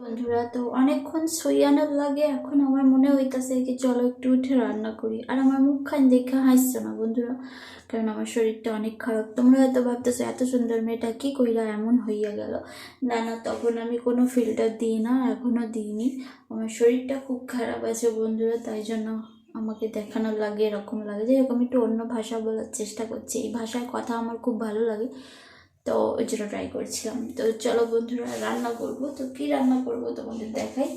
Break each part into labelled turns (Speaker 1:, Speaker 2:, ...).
Speaker 1: বন্ধুরা, তো অনেকক্ষণ শুইয়ানোর লাগে। এখন আমার মনে হইতাছে কি চলো একটু উঠে রান্না করি। আর আমার মুখখান দেখে হাসছো না বন্ধুরা, কারণ আমার শরীরটা অনেক খারাপ। তোমরা হয়তো ভাবতেছো এত সুন্দর মেয়েটা কি কইরা এমন হইয়া গেল। না না, তখন আমি কোনো ফিল্টার দিই না, এখনো দিইনি। আমার শরীরটা খুব খারাপ আছে বন্ধুরা, তাই জন্য আমাকে দেখানোর লাগে, এরকম লাগে। যাই হোক, আমি একটু অন্য ভাষা বলার চেষ্টা করছি। এই ভাষার কথা আমার খুব ভালো লাগে, তো ওই জন্য ট্রাই করছিলাম। তো চলো বন্ধুরা, রান্না করবো। তো কি রান্না করবো তোমাদের দেখাই।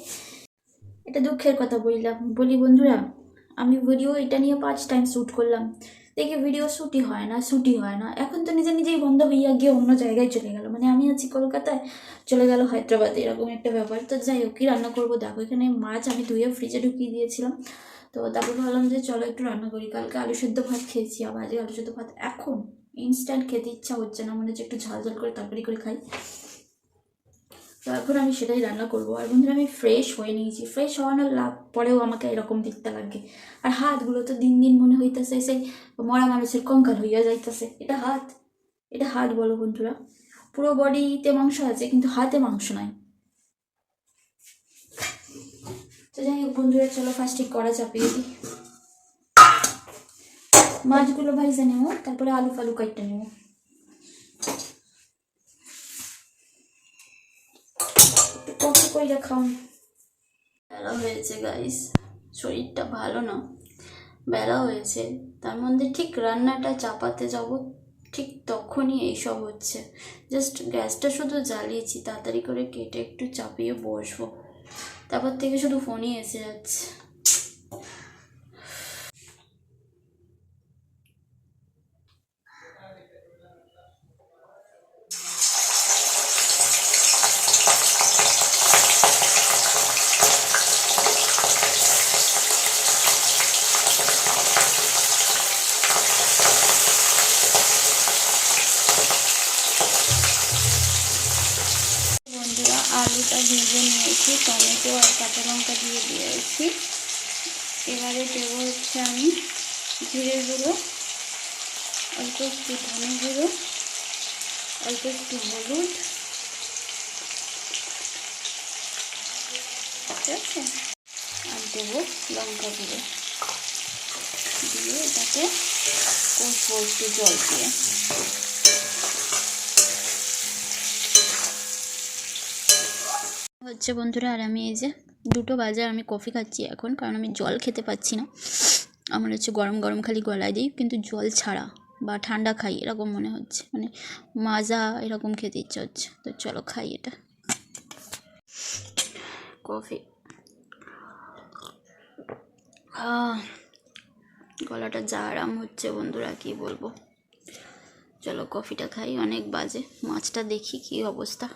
Speaker 1: এটা দুঃখের কথা বলি বন্ধুরা, আমি ভিডিও এটা নিয়ে 5 টাইম শ্যুট করলাম, দেখি ভিডিও শ্যুটই হয় না। এখন তো নিজে নিজেই বন্ধ হইয়া গিয়ে অন্য জায়গায় চলে গেল। মানে আমি আছি কলকাতায়, চলে গেল হায়দ্রাবাদে, এরকম একটা ব্যাপার। তো যাই হোক, কি রান্না করবো দেখো। এখানে মাছ আমি ধুয়ে ফ্রিজে ঢুকিয়ে দিয়েছিলাম। তো তারপর ভাবলাম যে চলো একটু রান্না করি। কালকে আলু সেদ্ধ ভাত খেয়েছি, আবার আজকে আলু সেদ্ধ ভাত। এখন ইনস্ট্যান্ট খেতে ইচ্ছা হচ্ছে না, মনে হচ্ছে একটু ঝাল ঝাল করে তরকারি করে খাই। তো এখন আমি সেটাই রান্না করবো। আর বন্ধুরা, আমি ফ্রেশ হয়ে নিয়েছি। ফ্রেশ হওয়ানোর লাভ পরেও আমাকে এরকম দেখতে লাগে। আর হাতগুলো তো দিন দিন মনে হইতেছে সেই মরা মানুষের কঙ্কাল হইয়া যাইতেছে। এটা হাত, এটা হাত বলো বন্ধুরা। পুরো বডিতে মাংস আছে কিন্তু হাতে মাংস নাই। তো যাই হোক বন্ধুরা, চলো ফার্স্টে কড়া চাপিয়ে দিই। মাছগুলো ভাইজা নেবো, তারপরে আলু ফালু কাটতে নেবো। কফি কইরা খাও। বেলা হয়েছে গাইস, শরীরটা ভালো না। বেলা হয়েছে, তার মধ্যে ঠিক রান্নাটা চাপাতে যাব, ঠিক তখনই এইসব হচ্ছে। জাস্ট গ্যাসটা শুধু জ্বালিয়েছি, তাড়াতাড়ি করে কেটে একটু চাপিয়ে বসবো, তারপর থেকে শুধু ফোনই এসে যাচ্ছে। বন্ধুরা, আলুটা ভেজে নিয়েছি, টমেটো আর কাঁচা লঙ্কা দিয়ে দিয়েছি। এবারে দেবো হচ্ছে আমি জিরে গুঁড়ো, অল্প একটু ধনে গুঁড়ো, অল্প একটু হলুদ, ঠিক আছে, আর দেবো লঙ্কা গুঁড়ো দিয়ে এটাকে কষবো একটু জল দিয়ে। হচ্ছে বন্ধুরা, আর আমি এই যে 2টো বাজে, আমি কফি খাচ্ছি এখন, কারণ আমি জল খেতে পাচ্ছি না। আমার হচ্ছে গরম গরম খালি গলায় দিই, কিন্তু জল ছাড়া বা ঠান্ডা খাই এরকম মনে হচ্ছে, মানে মাজা এরকম খেতে ইচ্ছা হচ্ছে। তো চলো খাই এটা কফি। গলাটা যা আরাম হচ্ছে বন্ধুরা, কি বলবো। চলো কফিটা খাই, অনেক বাজে। মাছটা দেখি কি অবস্থা।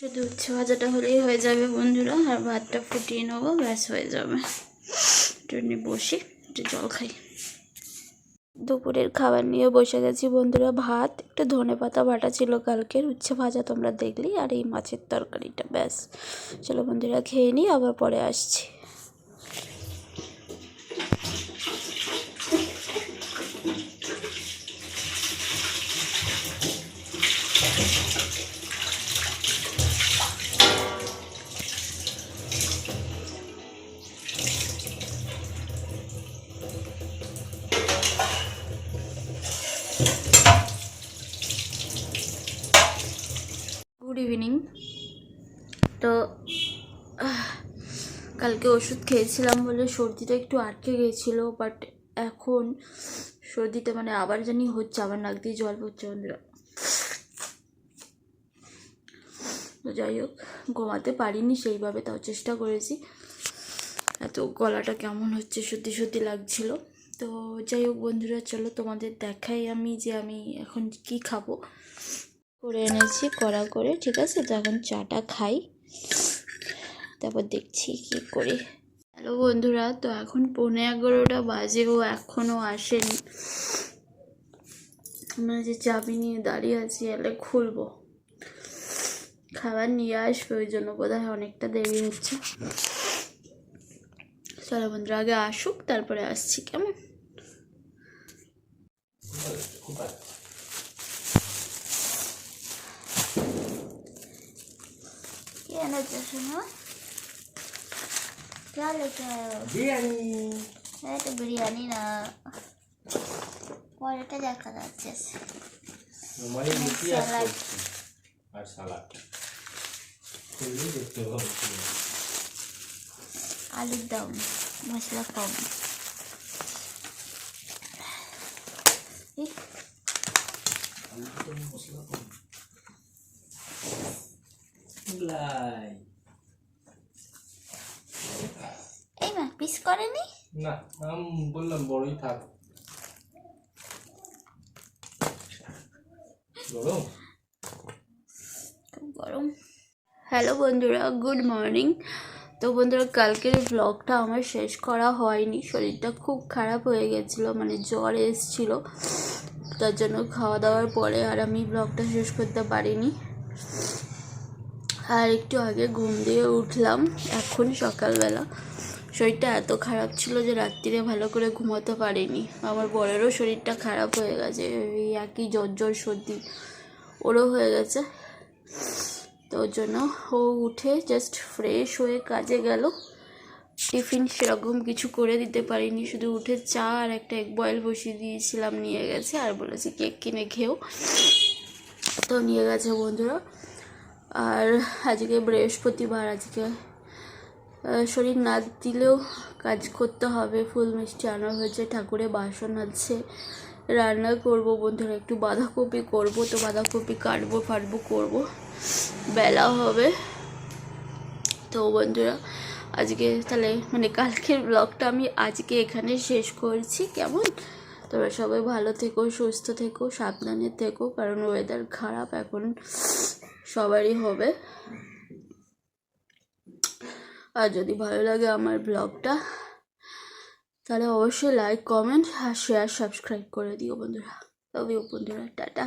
Speaker 1: শুধু উচ্ছে ভাজাটা হলেই হয়ে যাবে বন্ধুরা, আর ভাতটা ফুটিয়ে নেবো, ব্যাস হয়ে যাবে। একটু বসি, একটু জল খাই। দুপুরের খাবার নিয়ে বসে গেছি বন্ধুরা। ভাত, একটু ধনেপাতা বাটা ছিল কালকের, উচ্ছে ভাজা তোমরা দেখলি, আর এই মাছের তরকারিটা, ব্যাস। চলো বন্ধুরা খেয়ে নিই, আবার পরে আসছি। Good evening. তো কালকে ওষুধ খেয়েছিলাম বলে সর্দিটা একটু আটকে গেছিলো, বাট এখন সর্দিটা মানে আবার জানি হচ্ছে, আবার নাক দিয়ে জল পড়ছে বন্ধুরা। তো যাই হোক, ঘুমাতে পারিনি সেইভাবে, তাও চেষ্টা করেছি। এত গলাটা কেমন হচ্ছে, সত্যি সত্যি লাগছিল। তো যাই হোক বন্ধুরা, চলো তোমাদের দেখাই আমি যে আমি এখন কি খাবো। করে এনেছি কড়া করে, ঠিক আছে। তো এখন চাটা খাই, তারপর দেখছি কি করি। হ্যালো বন্ধুরা, তো এখন 11:15 বাজে, ও এখনও আসেনি। আমরা যে চাবি নিয়ে দাঁড়িয়ে আছি, এলে খুলবো, খাবার নিয়ে আসবে, ওই জন্য বোধহয় অনেকটা দেরি হচ্ছে। চলো বন্ধুরা, আগে আসুক তারপরে আসছি, কেমন? কি এনেছো শোনো? क्या लेके आए हो?
Speaker 2: বিরিয়ানি।
Speaker 1: এটা বিরিয়ানি না, পরেটা দেখা যাচ্ছে।
Speaker 2: মানে লুচি আর সবজি আর সালাড খুললেই দেখতে হবে।
Speaker 1: আলুর দম, মশলা কম।
Speaker 2: আলুর মশলা কম। লাই
Speaker 1: এই মা পিস করেনি
Speaker 2: না, আমি বললাম বড়ই থাক। গরম
Speaker 1: খুব গরম। হ্যালো বন্ধুরা, গুড মর্নিং। তো বন্ধুরা, কালকের ব্লগটা আমার শেষ করা হয়নি, শরীরটা খুব খারাপ হয়ে গেছিলো, মানে জ্বর এসেছিল, তার জন্য খাওয়া দাওয়ার পরে আর আমি ব্লগটা শেষ করতে পারিনি। আর একটু আগে ঘুম দিয়ে উঠলাম, এখন সকালবেলা। শরীরটা এত খারাপ ছিল যে রাত্রিরে ভালো করে ঘুমোতে পারিনি। আমার বরেরও শরীরটা খারাপ হয়ে গেছে, এই একই জ্বর সর্দি ওরও হয়ে গেছে। তো ওর জন্য ও উঠে জাস্ট ফ্রেশ হয়ে কাজে গেল। টিফিন সেরকম কিছু করে দিতে পারিনি, শুধু উঠে চা আর একটা এগ বয়েল বসিয়ে দিয়েছিলাম, নিয়ে গেছে। আর বলেছি কেক কিনে খেও, তো নিয়ে গেছে বন্ধুরা। আর আজকে বৃহস্পতিবার, আজকে শরীর না দিলেও কাজ করতে হবে। ফুল মিষ্টি আনা হয়েছে, ঠাকুরের বাসন আছে, রান্না করব বন্ধুরা। একটু বাঁধাকপি করব, তো বাঁধাকপি কাটবো ফাটবো করবো, বেলা হবে। তো বন্ধুরা, আজকে তাহলে মানে কালকের ব্লগটা আমি আজকে এখানে শেষ করছি, কেমন? তোমরা সবাই ভালো থেকো, সুস্থ থেকো, সাবধানে থেকো, কারণ ওয়েদার খারাপ এখন, সবারই হবে। আর যদি ভালো লাগে আমার ব্লগটা, তাহলে অবশ্যই লাইক, কমেন্ট আর শেয়ার, সাবস্ক্রাইব করে দিও বন্ধুরা। তবে বন্ধুরা, টাটা।